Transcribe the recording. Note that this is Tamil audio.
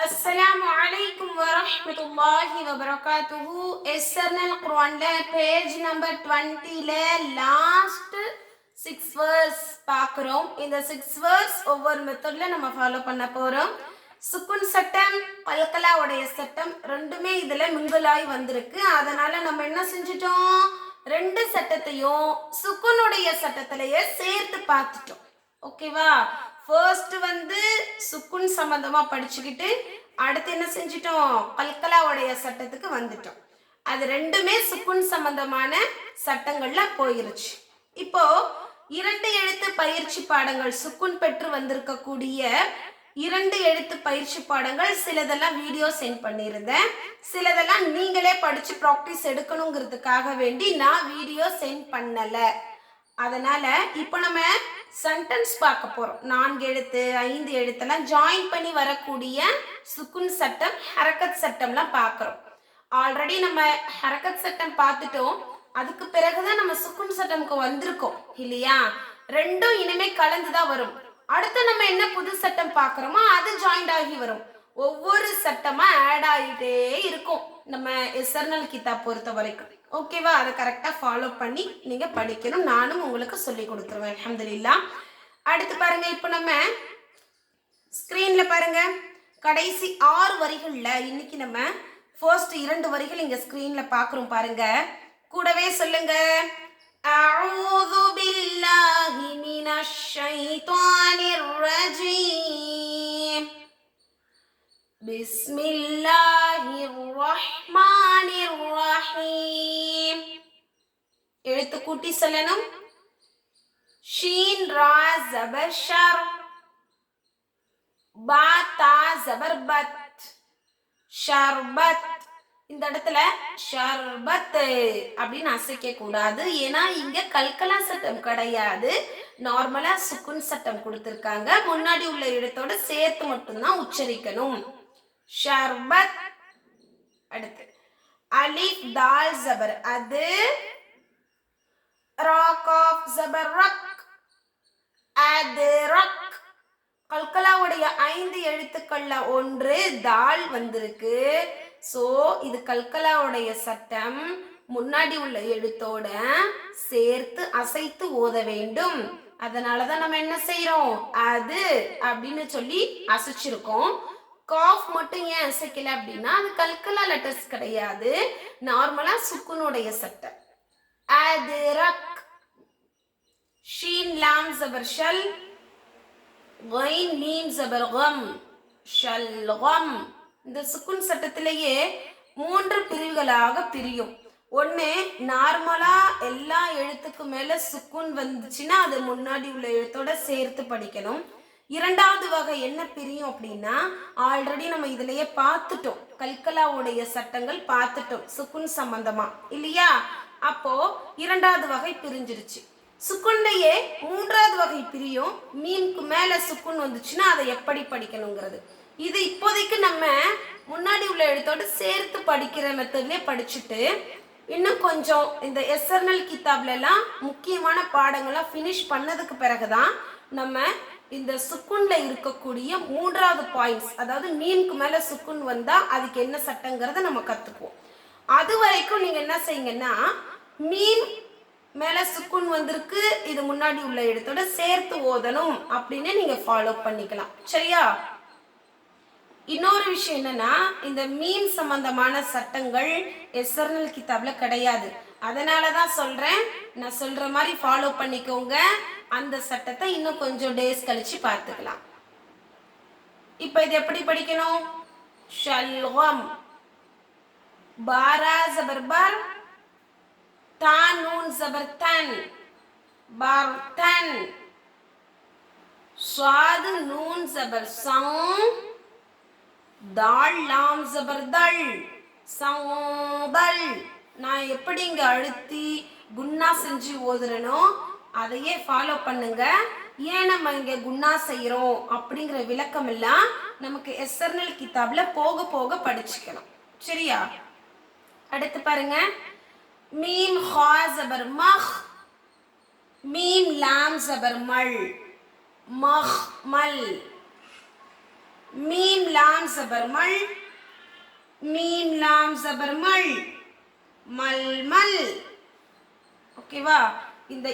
السلام عليكم ورحمة الله وبركاته. SRNL Quran page number 20 last 6 verse பார்க்கிறோம். இந்த 6 verse ஒவ்வொரு மெத்தட்ல நம்ம ஃபாலோ பண்ண போறோம். சுக்குன் சட்டம் கல்கலாவுடைய சட்டம் ரெண்டுமே இதுல மிங்கிளாய் வந்திருக்கு. அதனால நம்ம என்ன செஞ்சிட்டோம், ரெண்டு சட்டத்தையும் சுக்குனுடைய சட்டத்திலேயே சேர்த்து பார்த்துட்டோம். ஓகேவா? ஃபர்ஸ்ட் வந்து சுக்குன் சம்பந்தமா படிச்சுக்கிட்டு அடுத்து என்ன செஞ்சிட்டோம், கல்கலாவுடைய சட்டத்துக்கு வந்துட்டோம். அது ரெண்டுமே சுக்குன் சம்பந்தமான சட்டங்கள்ல போயிருச்சு. இப்போ இரண்டு எழுத்து பயிற்சி பாடங்கள் சுக்குன் பெற்று வந்திருக்கக்கூடிய இரண்டு எழுத்து பயிற்சி பாடங்கள் சிலதெல்லாம் வீடியோ சென்ட் பண்ணியிருந்தேன். சிலதெல்லாம் நீங்களே படிச்சு ப்ராக்டிஸ் எடுக்கணுங்கிறதுக்காக வேண்டி நான் வீடியோ சென்ட் பண்ணல. அதனால இப்போ நம்ம சென்டென்ஸ் பார்க்க போறோம். 4 எழுத்து 5 எழுத்தெல்லாம் ஜாயின் பண்ணி வரக்கூடிய சுக்குன் சட்டம் ஹரக்கத் சட்டம்லாம் பார்க்குறோம். ஆல்ரெடி நம்ம ஹரக்கத் சட்டம் பார்த்துட்டோம். அதுக்கு பிறகுதான் நம்ம சுக்குன் சட்டம்க்கு வந்திருக்கோம் இல்லையா? ரெண்டும் இனிமே கலந்துதான் வரும். அடுத்து நம்ம என்ன புது சட்டம் பார்க்குறோமோ அது ஜாயிண்ட் ஆகி வரும். ஒவ்வொரு சட்டமா ஆட் ஆகிட்டே இருக்கும் நம்ம எஸ்ஆர்என்எல் கிதாப் பொறுத்த வரைக்கும். ஓகேவா? அதை கரெக்டாக ஃபாலோ பண்ணி நீங்கள் படிக்கணும். நானும் உங்களுக்கு சொல்லி கொடுத்துருவேன் அல்ஹம்துலில்லாஹ். அடுத்து பாருங்க, இப்போ நம்ம ஸ்க்ரீனில் பாருங்க, கடைசி 6 வரிகளில் இன்னைக்கு நம்ம ஃபர்ஸ்ட் 2 வரிகள் இங்கே ஸ்க்ரீனில் பார்க்குறோம் பாருங்க. கூடவே சொல்லுங்க, அஊது பில்லாஹி மினஷ் ஷைத்தானிர் ரஜீம், பிஸ்மில்லாஹிர் ரஹ்மானிர் ரஹீம். எழுத்து கூட்டி சொல்லணும். ஷீன் ரா ஜபர் ஷர், பா தா ஜபர் பத், ஷர்பத். இந்த இடத்துல ஷர்பத் அப்படின்னு அசைக்க கூடாது. ஏன்னா இங்க கல்கலா சட்டம் கிடையாது, நார்மலா சுக்குன் சட்டம் கொடுத்திருக்காங்க. முன்னாடி உள்ள இடத்தோட சேர்த்து மட்டும்தான் உச்சரிக்கணும். ஷர்பத். அடுத்து அலிஃப் தால் ஜபர் அது, ரா காஃப் ஜபர் ரக், அத்ரக். கல்கலாவுடைய 5 எழுத்துக்கள்ல ஒன்று தால் வந்திருக்கு. சோ இது கல்கலாவுடைய சட்டம். முன்னாடி உள்ள எழுத்தோட சேர்த்து அசைத்து ஓத வேண்டும். அதனாலதான் நம்ம என்ன செய்யறோம், அது அப்படின்னு சொல்லி அசைச்சிருக்கோம். காஃப் மட்டும் ஏன் அசைக்கல அப்படின்னா அது கல்கலா லெட்டர்ஸ் கிடையாது, நார்மலா சுக்குனுடைய சட்டம். அத்ரக். ஷீன் லாம் ஜபர் ஷல், கைன் மீம் ஜபர் கம், ஷல்கம். இந்த சுக்குன் சட்டத்திலேயே 3 பிரிவுகளாக பிரியும். ஒன்று, நார்மலா எல்லா எழுத்துக்கு மேல சுக்குன் வந்துச்சுன்னா அது முன்னாடி உள்ள எழுத்தோட சேர்த்து படிக்கணும். இரண்டாவது வகை என்ன பிரியும் அப்படின்னா, ஆல்ரெடி நம்ம இதுலயே பார்த்துட்டோம், கல்கலாவுடைய சட்டங்கள் பார்த்துட்டோம் சுக்குன் சம்பந்தமா இல்லையா? அப்போ இரண்டாவது வகை பிரிஞ்சிருச்சு. சுக்குன்லையே 3வது வகை பிரியும். மீம்க்கு மேல சுக்குன் வந்துச்சுன்னா அதை எப்படி படிக்கணுங்கிறது. இது இப்போதைக்கு நம்ம முன்னாடி உள்ள எழுத்தோடு சேர்த்து படிக்கிற மெத்தட்லேயே படிச்சுட்டு இன்னும் கொஞ்சம் இந்த எஸ்ஆர்என்எல் கிதாப்ல எல்லாம் முக்கியமான பாடங்கள்லாம் ஃபினிஷ் பண்ணதுக்கு பிறகுதான் நம்ம இந்த சுக்குன்ல இருக்கக்கூடிய 3வது பாயிண்ட்ஸ், அதாவது மீம்க்கு மேல சுக்குன் வந்தா அதுக்கு என்ன சட்டங்கிறத நம்ம கத்துக்குவோம். அது வரைக்கும் நீங்க என்ன செய்யுங்கன்னா, மீம் மேல சுக்குன் வந்திருக்கு, இது முன்னாடி உள்ள எழுத்தோட சேர்த்து ஓதணும் அப்படின்னு நீங்க ஃபாலோ பண்ணிக்கலாம். சரியா? இன்னொரு விஷயம் என்னன்னா, இந்த மீம் சம்பந்தமான சட்டங்கள் எஸ்ஆர்என்எல் கிதாப்ல கிடையாது. அதனாலதான் சொல்றேன், நான் சொல்ற மாதிரி ஃபாலோ பண்ணிக்கோங்க. அந்த சட்டத்தை இன்னும் கொஞ்சம் டேஸ் கழிச்சு பார்த்துக்கலாம். இப்ப இது எப்படி படிக்கணும்? ஷல்கம், பாரா ஜபர் பர், தா நூன் ஜபர் தன், பர்தன். ஸ்வாது நூன் ஜபர் சங், தால் லாம் ஜபர் தல், சங்கல். நான் எப்படி இங்க அழுத்தி குன்னா செஞ்சு ஓதுறனோ அதையே ஃபாலோ பண்ணுங்க. ஏன் நம்ம இங்க குன்னா செய்யறோம் அப்படிங்கிற விளக்கம் எல்லாம் நமக்கு எஸ்ஆர்என்எல் கிதாப்ல போக போக படிச்சுக்கணும். சரியா? அடுத்து பாருங்க, மீம் ஹா ஜபர் மஹ், மீம் லாம் ஜபர் மல், மஹ் மல். மீம் லாம் ஜபர் மல், மீம் லாம் ஜபர் மல், மல்மல். ஓகேவா? இந்த